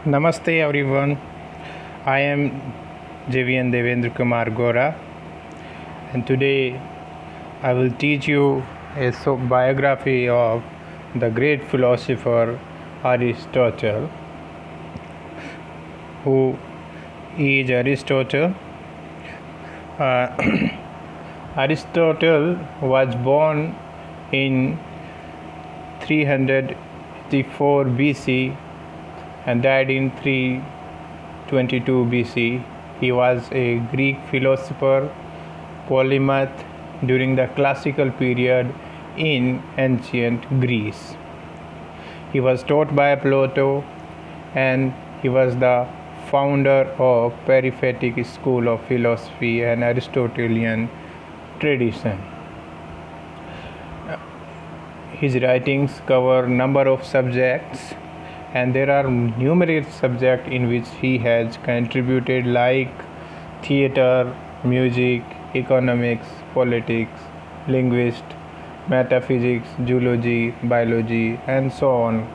Namaste everyone. I am Devendra Kumar Gora, and today I will teach you a biography of the great philosopher Aristotle. Who is Aristotle? Uh, Aristotle was born in 384 BC and died in 322 BC. He was a Greek philosopher, polymath during the classical period in ancient Greece. He was taught by Plato and he was the founder of Periphatic School of Philosophy and Aristotelian tradition. His writings cover number of subjects, and there are numerous subjects in which he has contributed, like theater, music, economics, politics, linguistics, metaphysics, zoology, biology, and so on,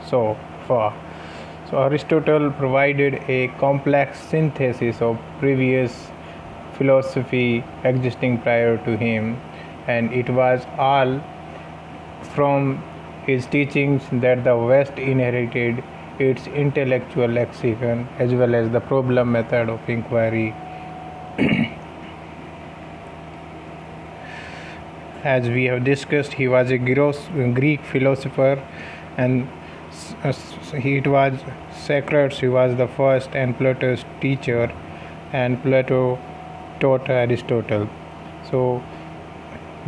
so far. So Aristotle provided a complex synthesis of previous philosophy existing prior to him, and it was all from his teachings that the West inherited its intellectual lexicon as well as the problem method of inquiry. As we have discussed, he was a Greek philosopher, and it was Socrates who was the first and Plato's teacher, and Plato taught Aristotle. So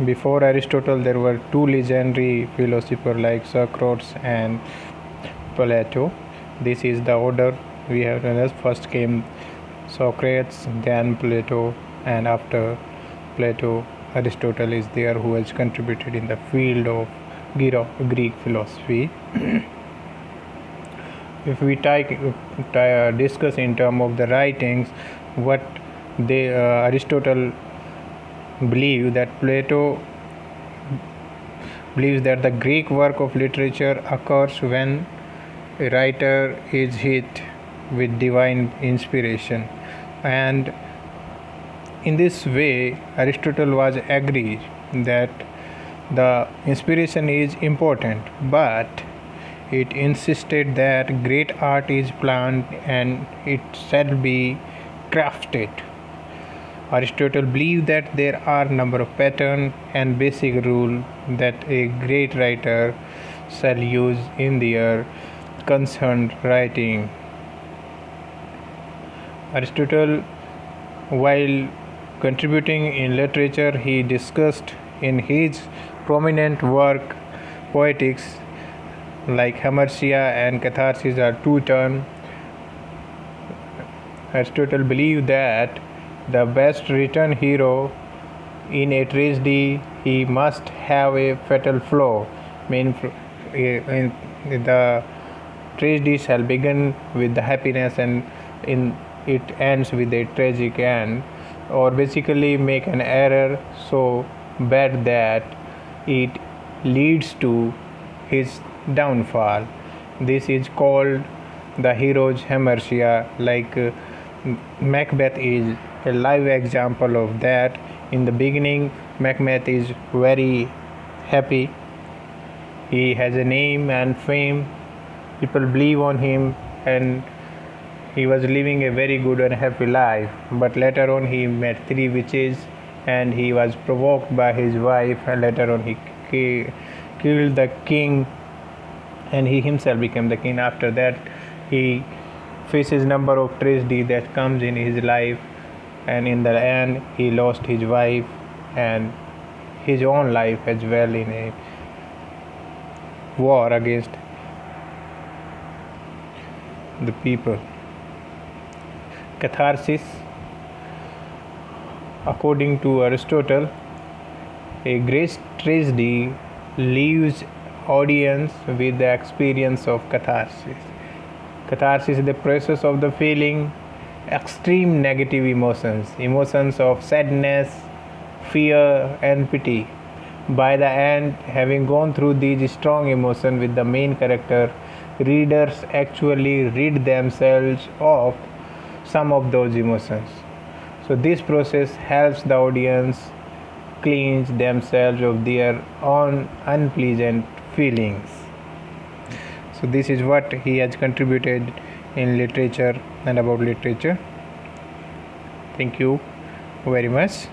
before Aristotle, there were two legendary philosophers like Socrates and Plato. This is the order we have. First came Socrates, then Plato, and after Plato, Aristotle is there, who has contributed in the field of Greek philosophy. If we discuss in terms of the writings, what Aristotle believe that Plato believes that the Greek work of literature occurs when a writer is hit with divine inspiration, and in this way Aristotle was agree that the inspiration is important, but it insisted that great art is planned and it shall be crafted. Aristotle believed that there are number of patterns and basic rules that a great writer shall use in their concerned writing. Aristotle, while contributing in literature, he discussed in his prominent work Poetics, like Hamartia and Catharsis are two terms. Aristotle believed that the best written hero in a tragedy, he must have a fatal flaw. The tragedy shall begin with the happiness and it ends with a tragic end, or basically make an error so bad that it leads to his downfall. This is called the hero's hamartia. Like Macbeth is a live example of that. In the beginning, Macbeth is very happy. He has a name and fame. People believe on him, and he was living a very good and happy life. But later on, he met three witches, and he was provoked by his wife. And later on, he killed the king, and he himself became the king. After that, he faces number of tragedy that comes in his life, and in the end he lost his wife and his own life as well in a war against the people. Catharsis, according to Aristotle, a great tragedy leaves audience with the experience of catharsis. Catharsis is the process of the feeling extreme negative emotions of sadness, fear, and pity. By the end, having gone through these strong emotions with the main character readers actually rid themselves of some of those emotions. So this process helps the audience cleanse themselves of their own unpleasant feelings. So this is what he has contributed in literature and about literature. Thank you very much.